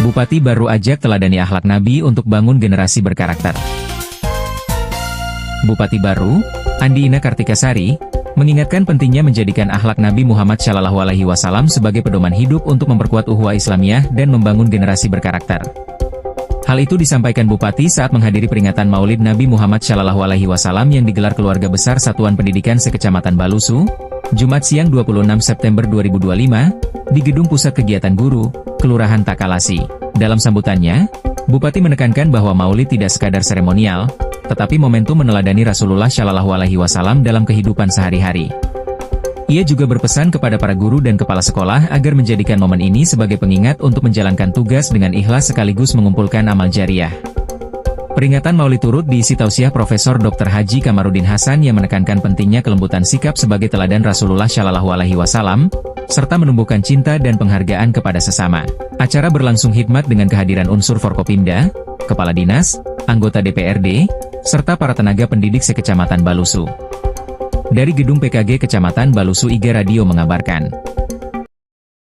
Bupati Baru ajak teladani akhlak Nabi untuk bangun generasi berkarakter. Bupati Baru, Andi Ina Kartikasari, mengingatkan pentingnya menjadikan akhlak Nabi Muhammad SAW sebagai pedoman hidup untuk memperkuat ukhuwah Islamiyah dan membangun generasi berkarakter. Hal itu disampaikan Bupati saat menghadiri peringatan Maulid Nabi Muhammad SAW yang digelar keluarga besar Satuan Pendidikan Sekecamatan Balusu, Jumat siang 26 September 2025, di Gedung Pusat Kegiatan Guru, Kelurahan Takalasi. Dalam sambutannya, Bupati menekankan bahwa Maulid tidak sekadar seremonial, tetapi momentum meneladani Rasulullah SAW dalam kehidupan sehari-hari. Ia juga berpesan kepada para guru dan kepala sekolah agar menjadikan momen ini sebagai pengingat untuk menjalankan tugas dengan ikhlas sekaligus mengumpulkan amal jariah. Peringatan Maulid turut diisi tausiah Profesor Dr. Haji Kamarudin Hasan yang menekankan pentingnya kelembutan sikap sebagai teladan Rasulullah SAW, serta menumbuhkan cinta dan penghargaan kepada sesama. Acara berlangsung hikmat dengan kehadiran unsur Forkopimda, Kepala Dinas, anggota DPRD, serta para tenaga pendidik sekecamatan Balusu. Dari Gedung PKG Kecamatan Balusu, Iga Radio mengabarkan.